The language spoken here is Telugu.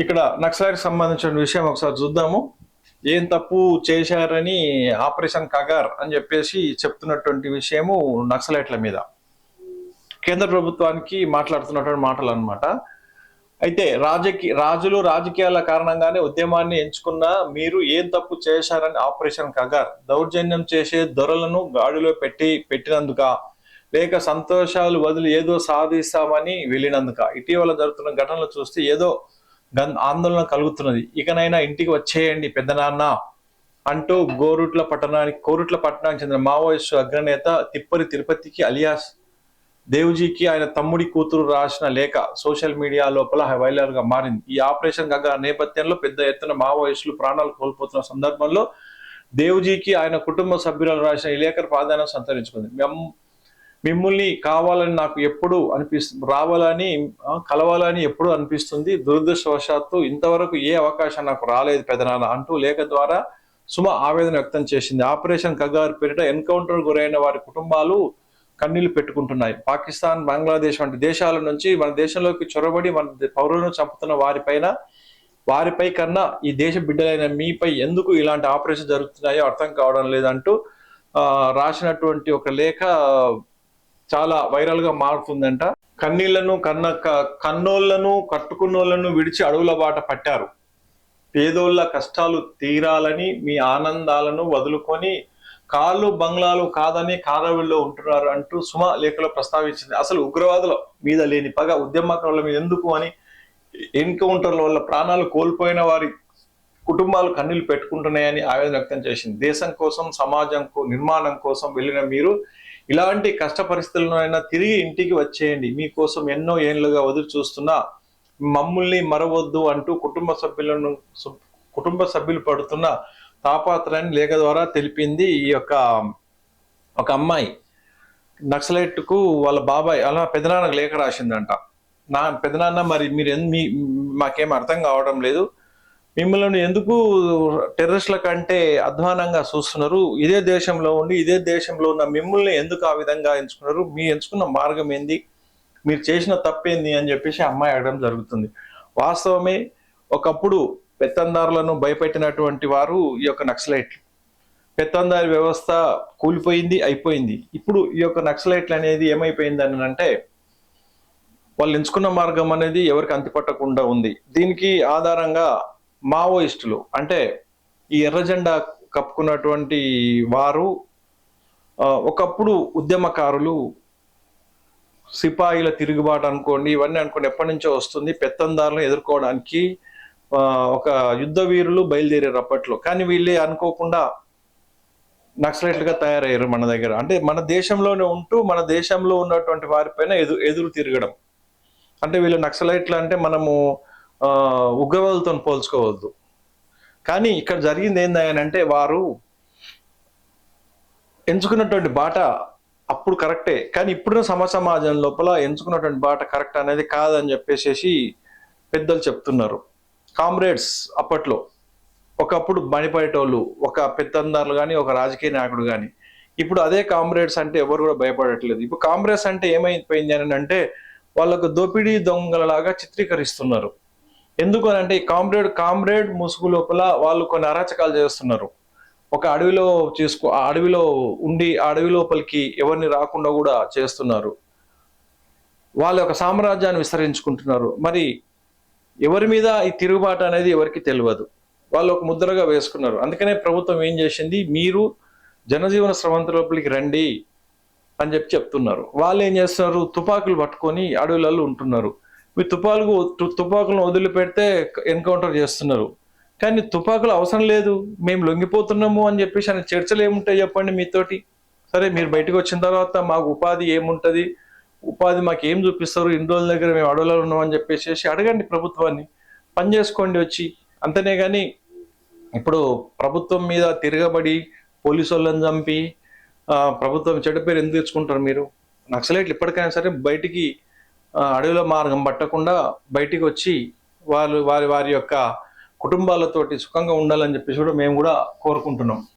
ఇక్కడ నక్సలైట్కి సంబంధించిన విషయం ఒకసారి చూద్దాము. ఏం తప్పు చేశారని ఆపరేషన్ కగార్ అని చెప్పేసి చెప్తున్నటువంటి విషయము నక్సలైట్ల మీద కేంద్ర ప్రభుత్వానికి మాట్లాడుతున్నటువంటి మాటలు అన్నమాట. అయితే రాజులు రాజకీయాల కారణంగానే ఉద్యమాన్ని ఎంచుకున్న మీరు ఏం తప్పు చేశారని ఆపరేషన్ కగార్ దౌర్జన్యం చేసే దొరలను గాడిలో పెట్టినందుక, లేక సంతోషాలు వదిలి ఏదో సాధిస్తామని వెళ్ళినందుక? ఇటీవల జరుగుతున్న ఘటనలు చూస్తే ఏదో ఆందోళన కలుగుతున్నది. ఇకనైనా ఇంటికి వచ్చేయండి పెద్దనాన్న అంటూ కోరుట్ల పట్టణానికి చెందిన మావోయిస్టు అగ్రనేత తిప్పరి తిరుపతికి అలియాస్ దేవుజీకి ఆయన తమ్ముడి కూతురు రాసిన లేఖ సోషల్ మీడియా లోపల వైరల్ గా మారింది. ఈ ఆపరేషన్ గగర్ నేపథ్యంలో పెద్ద ఎత్తున మావోయిస్టులు ప్రాణాలు కోల్పోతున్న సందర్భంలో దేవుజీకి ఆయన కుటుంబ సభ్యులు రాసిన ఈ లేఖ ప్రాధాన్యం సంతరించుకుంది. మిమ్మల్ని కావాలని నాకు ఎప్పుడు రావాలని కలవాలని ఎప్పుడు అనిపిస్తుంది. దురదృష్టవశాత్తు ఇంతవరకు ఏ అవకాశం నాకు రాలేదు పెదనాన్న అంటూ లేఖ ద్వారా సుమ ఆవేదన వ్యక్తం చేసింది. ఆపరేషన్ కగార్ పేరిట ఎన్కౌంటర్ గురైన వారి కుటుంబాలు కన్నీళ్లు పెట్టుకుంటున్నాయి. పాకిస్తాన్, బంగ్లాదేశ్ వంటి దేశాల నుంచి మన దేశంలోకి చొరబడి మన పౌరులను చంపుతున్న వారిపై కన్నా ఈ దేశ బిడ్డలైన మీపై ఎందుకు ఇలాంటి ఆపరేషన్ జరుగుతున్నాయో అర్థం కావడం లేదంటూ రాసినటువంటి ఒక లేఖ చాలా వైరల్ గా మారుతుందంట. కన్నోళ్లను కట్టుకున్నోళ్లను విడిచి అడవుల బాట పట్టారు. పేదోళ్ల కష్టాలు తీరాలని మీ ఆనందాలను వదులుకొని కార్లు బంగ్లాలు కాదని కారవిల్లో ఉంటున్నారు అంటూ సుమ లేఖలో ప్రస్తావించింది. అసలు ఉగ్రవాదుల మీద లేని పగ ఉద్యమకారుల మీద ఎందుకు అని ఎన్కౌంటర్ల వల్ల ప్రాణాలు కోల్పోయిన వారి కుటుంబాలు కన్నీళ్లు పెట్టుకుంటున్నాయని ఆవేదన వ్యక్తం చేసింది. దేశం కోసం, సమాజం నిర్మాణం కోసం వెళ్ళిన మీరు ఇలాంటి కష్ట పరిస్థితుల్లోనైనా తిరిగి ఇంటికి వచ్చేయండి. మీకోసం ఎన్నో ఏళ్లుగా వదిలి చూస్తున్నా మమ్మల్ని మరవద్దు అంటూ కుటుంబ సభ్యులు పడుతున్న తాపాత్రాన్ని లేఖ ద్వారా తెలిపింది. ఒక అమ్మాయి నక్సలైట్ కు వాళ్ళ బాబాయ్ అలా పెదనాన్నకు లేఖ రాసిందంట. పెదనాన్న మరి మీరు మాకేం అర్థం కావడం లేదు, మిమ్మల్ని ఎందుకు టెర్రరిస్టుల కంటే అధ్వానంగా చూస్తున్నారు, ఇదే దేశంలో ఉన్న మిమ్మల్ని ఎందుకు ఆ విధంగా ఎంచుకున్నారు, మీరు ఎంచుకున్న మార్గం ఏంది, మీరు చేసిన తప్పేంది అని చెప్పేసి అమ్మాయి అడగడం జరుగుతుంది. వాస్తవమే, ఒకప్పుడు పెత్తందారులను భయపెట్టినటువంటి వారు ఈ యొక్క నక్సలైట్లు. పెత్తందారి వ్యవస్థ కూలిపోయింది, అయిపోయింది. ఇప్పుడు ఈ యొక్క నక్సలైట్లు అనేది ఏమైపోయింది అని అంటే వాళ్ళు ఎంచుకున్న మార్గం అనేది ఎవరికి అంతిపట్టకుండా ఉంది. దీనికి ఆధారంగా మావోయిస్టులు అంటే ఈ ఎర్ర జెండా కప్పుకున్నటువంటి వారు ఒకప్పుడు ఉద్యమకారులు, సిపాయిల తిరుగుబాటు అనుకోండి, ఇవన్నీ అనుకోండి ఎప్పటి నుంచో వస్తుంది. పెత్తందారులను ఎదుర్కోవడానికి ఒక యుద్ధ వీరులు బయలుదేరారు అప్పట్లో. కానీ వీళ్ళే అనుకోకుండా నక్సలైట్లుగా తయారయ్యారు మన దగ్గర. అంటే మన దేశంలోనే ఉంటూ మన దేశంలో ఉన్నటువంటి వారిపైన ఎదురు తిరగడం. అంటే వీళ్ళు నక్సలైట్లు అంటే మనము ఉగ్రవాదులతో పోల్చుకోవద్దు. కానీ ఇక్కడ జరిగింది ఏందంటే వారు ఎంచుకున్నటువంటి బాట అప్పుడు కరెక్టే, కానీ ఇప్పుడున్న సమాజం లోపల ఎంచుకున్నటువంటి బాట కరెక్ట్ అనేది కాదని చెప్పేసి పెద్దలు చెప్తున్నారు. కామ్రేడ్స్ అప్పట్లో ఒకప్పుడు బడిపడేటోళ్ళు, ఒక పెత్తందారులు కానీ ఒక రాజకీయ నాయకుడు కానీ. ఇప్పుడు అదే కామ్రేడ్స్ అంటే ఎవరు కూడా భయపడట్లేదు. ఇప్పుడు కామ్రేడ్స్ అంటే ఏమైపోయింది అని అంటే వాళ్ళకు దోపిడీ దొంగలలాగా చిత్రీకరిస్తున్నారు. ఎందుకు అని అంటే ఈ కామ్రేడ్ ముసుగు లోపల వాళ్ళు కొన్ని అరాచకాలు చేస్తున్నారు. ఒక అడవిలో ఉండి అడవి లోపలికి ఎవరిని రాకుండా కూడా చేస్తున్నారు. వాళ్ళ యొక్క సామ్రాజ్యాన్ని విస్తరించుకుంటున్నారు. మరి ఎవరి మీద ఈ తిరుగుబాటు అనేది ఎవరికి తెలియదు. వాళ్ళు ఒక ముద్రగా వేసుకున్నారు. అందుకనే ప్రభుత్వం ఏం చేసింది, మీరు జనజీవన స్రవంతి లోపలికి రండి అని చెప్తున్నారు. వాళ్ళు ఏం చేస్తున్నారు, తుపాకులు పట్టుకొని అడవులలో ఉంటున్నారు. మీ తుపాకులను వదిలిపెడితే ఎన్కౌంటర్ చేస్తున్నారు. కానీ తుపాకులు అవసరం లేదు, మేము లొంగిపోతున్నాము అని చెప్పేసి అని చర్చలు ఏముంటాయి చెప్పండి మీతోటి? సరే, మీరు బయటకు వచ్చిన తర్వాత మాకు ఉపాధి ఏముంటుంది, ఉపాధి మాకు ఏం చూపిస్తారు, ఇన్ని రోజుల దగ్గర మేము అడవులలో ఉన్నామని చెప్పేసి అడగండి ప్రభుత్వాన్ని, పని చేసుకోండి వచ్చి. అంతనే కానీ ఇప్పుడు ప్రభుత్వం మీద తిరగబడి పోలీసు వాళ్ళని చంపి ప్రభుత్వం చెడ్డ పేరు ఎందుకు తెచ్చుకుంటారు మీరు? నక్సలైట్లు ఇప్పటికైనా సరే బయటికి అడవిలో మార్గం పట్టకుండా బయటికి వచ్చి వారి యొక్క కుటుంబాలతోటి సుఖంగా ఉండాలని చెప్పేసి కూడా మేము కూడా కోరుకుంటున్నాం.